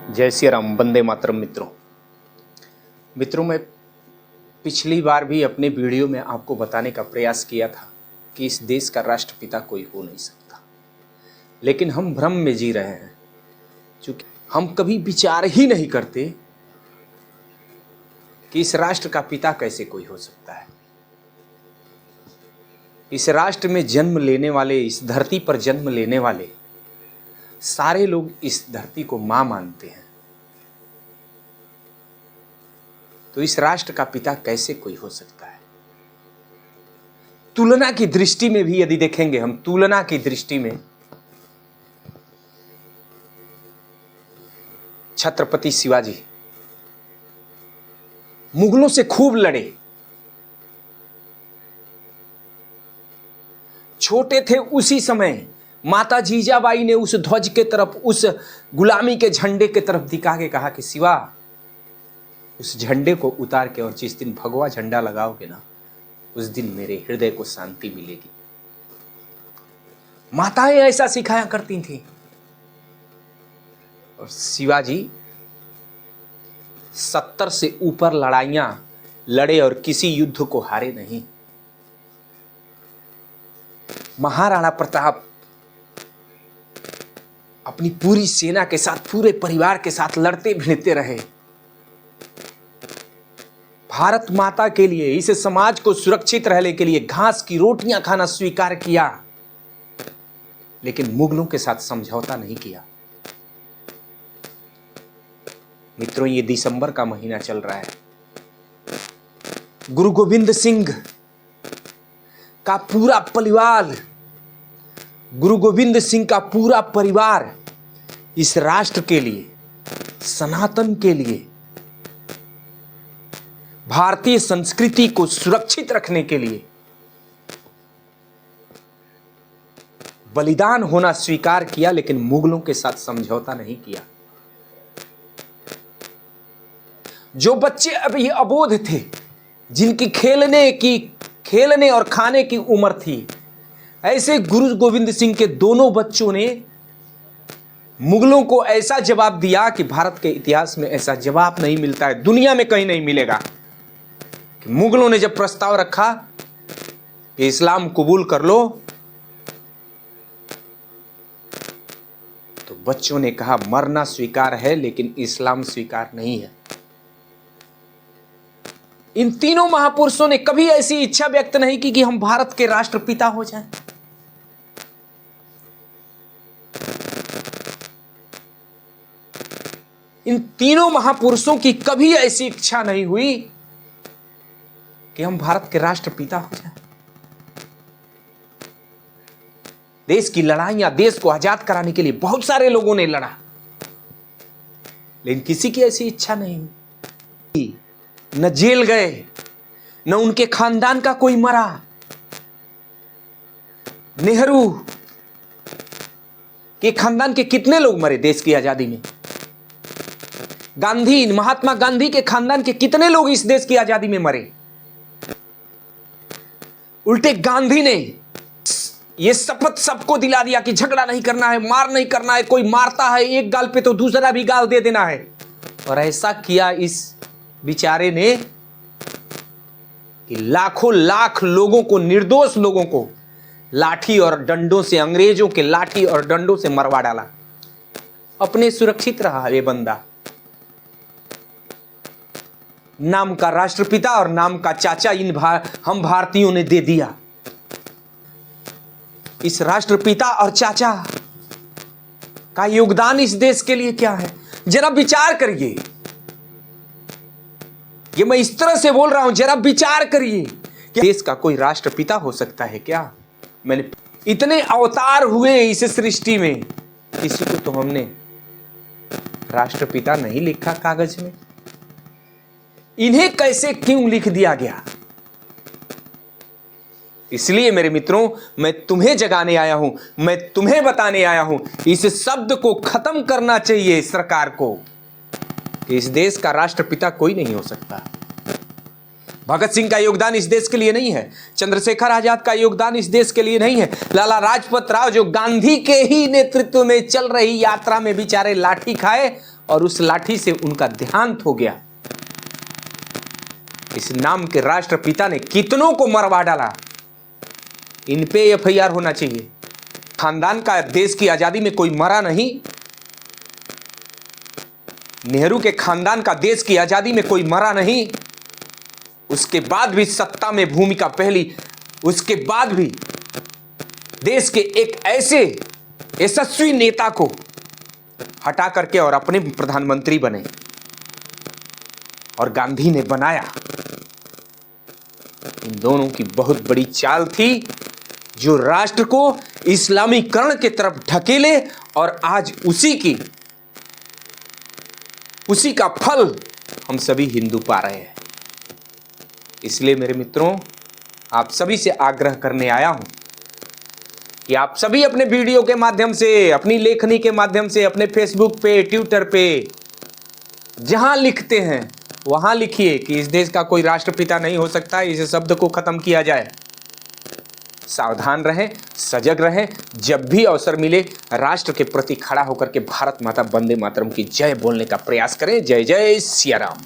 जय श्री राम, वंदे मातरम। मित्रों, मैं पिछली बार भी अपने वीडियो में आपको बताने का प्रयास किया था कि इस देश का राष्ट्रपिता कोई हो नहीं सकता, लेकिन हम भ्रम में जी रहे हैं, क्योंकि हम कभी विचार ही नहीं करते कि इस राष्ट्र का पिता कैसे कोई हो सकता है। इस राष्ट्र में जन्म लेने वाले, इस धरती पर जन्म लेने वाले सारे लोग इस धरती को मां मानते हैं, तो इस राष्ट्र का पिता कैसे कोई हो सकता है। तुलना की दृष्टि में भी यदि देखेंगे हम, तुलना की दृष्टि में छत्रपति शिवाजी मुगलों से खूब लड़े, छोटे थे उसी समय माता जीजाबाई ने उस ध्वज के तरफ, उस गुलामी के झंडे के तरफ दिखा के कहा कि शिवा, उस झंडे को उतार के और जिस दिन भगवा झंडा लगाओगे ना, उस दिन मेरे हृदय को शांति मिलेगी। माताएं ऐसा सिखाया करती थी। और शिवाजी 70 से ऊपर लड़ाइयां लड़े और किसी युद्ध को हारे नहीं। महाराणा प्रताप अपनी पूरी सेना के साथ, पूरे परिवार के साथ लड़ते भिड़ते रहे, भारत माता के लिए, इस समाज को सुरक्षित रहने के लिए घास की रोटियां खाना स्वीकार किया, लेकिन मुगलों के साथ समझौता नहीं किया। मित्रों, ये दिसंबर का महीना चल रहा है। गुरु गोविंद सिंह का पूरा परिवार, गुरु गोविंद सिंह का पूरा परिवार इस राष्ट्र के लिए, सनातन के लिए, भारतीय संस्कृति को सुरक्षित रखने के लिए बलिदान होना स्वीकार किया, लेकिन मुगलों के साथ समझौता नहीं किया। जो बच्चे अभी अबोध थे, जिनकी खेलने और खाने की उम्र थी, ऐसे गुरु गोविंद सिंह के दोनों बच्चों ने मुगलों को ऐसा जवाब दिया कि भारत के इतिहास में ऐसा जवाब नहीं मिलता है, दुनिया में कहीं नहीं मिलेगा। कि मुगलों ने जब प्रस्ताव रखा कि इस्लाम कबूल कर लो, तो बच्चों ने कहा मरना स्वीकार है, लेकिन इस्लाम स्वीकार नहीं है। इन तीनों महापुरुषों ने कभी ऐसी इच्छा व्यक्त नहीं की कि हम भारत के राष्ट्रपिता हो जाएं। इन तीनों महापुरुषों की कभी ऐसी इच्छा नहीं हुई कि हम भारत के राष्ट्रपिता हो जाएं। देश की लड़ाइयां, देश को आजाद कराने के लिए बहुत सारे लोगों ने लड़ा, लेकिन किसी की ऐसी इच्छा नहीं हुई। न जेल गए, न उनके खानदान का कोई मरा। नेहरू के खानदान के कितने लोग मरे देश की आजादी में? गांधी, महात्मा गांधी के खानदान के कितने लोग इस देश की आजादी में मरे? उल्टे गांधी ने यह शपथ सबको दिला दिया कि झगड़ा नहीं करना है, मार नहीं करना है, कोई मारता है एक गाल पे तो दूसरा भी गाल दे देना है। और ऐसा किया इस बेचारे ने कि लाखों लाख लोगों को, निर्दोष लोगों को लाठी और डंडों से, अंग्रेजों के लाठी और डंडों से मरवा डाला। अपने सुरक्षित रहा ये बंदा। नाम का राष्ट्रपिता और नाम का चाचा हम भारतीयों ने दे दिया। इस राष्ट्रपिता और चाचा का योगदान इस देश के लिए क्या है, जरा विचार करिए। ये मैं इस तरह से बोल रहा हूं, जरा विचार करिए कि देश का कोई राष्ट्रपिता हो सकता है क्या? मैंने इतने अवतार हुए इस सृष्टि में, किसी को तो हमने राष्ट्रपिता नहीं लिखा कागज में। इन्हें कैसे क्यों लिख दिया गया? इसलिए मेरे मित्रों, मैं तुम्हें जगाने आया हूं, मैं तुम्हें बताने आया हूं, इस शब्द को खत्म करना चाहिए सरकार को कि इस देश का राष्ट्रपिता कोई नहीं हो सकता। भगत सिंह का योगदान इस देश के लिए नहीं है, चंद्रशेखर आजाद का योगदान इस देश के लिए नहीं है, लाला लाजपत राय जो गांधी के ही नेतृत्व में चल रही यात्रा में बेचारे लाठी खाए और उस लाठी से उनका देहांत हो गया। इस नाम के राष्ट्रपिता ने कितनों को मरवा डाला। इन पे एफआईआर होना चाहिए। खानदान का देश की आजादी में कोई मरा नहीं। नेहरू के खानदान का देश की आजादी में कोई मरा नहीं। उसके बाद भी सत्ता में भूमिका पहली, उसके बाद भी देश के एक ऐसे यशस्वी नेता को हटा करके और अपने प्रधानमंत्री बने, और गांधी ने बनाया। इन दोनों की बहुत बड़ी चाल थी जो राष्ट्र को इस्लामीकरण के तरफ ढकेले, और आज उसी का फल हम सभी हिंदू पा रहे हैं। इसलिए मेरे मित्रों, आप सभी से आग्रह करने आया हूं कि आप सभी अपने वीडियो के माध्यम से, अपनी लेखनी के माध्यम से, अपने फेसबुक पे, ट्विटर पे जहां लिखते हैं वहां लिखिए कि इस देश का कोई राष्ट्रपिता नहीं हो सकता, इस शब्द को खत्म किया जाए। सावधान रहें, सजग रहें। जब भी अवसर मिले राष्ट्र के प्रति खड़ा होकर के भारत माता वंदे मातरम की जय बोलने का प्रयास करें। जय जय सिया राम।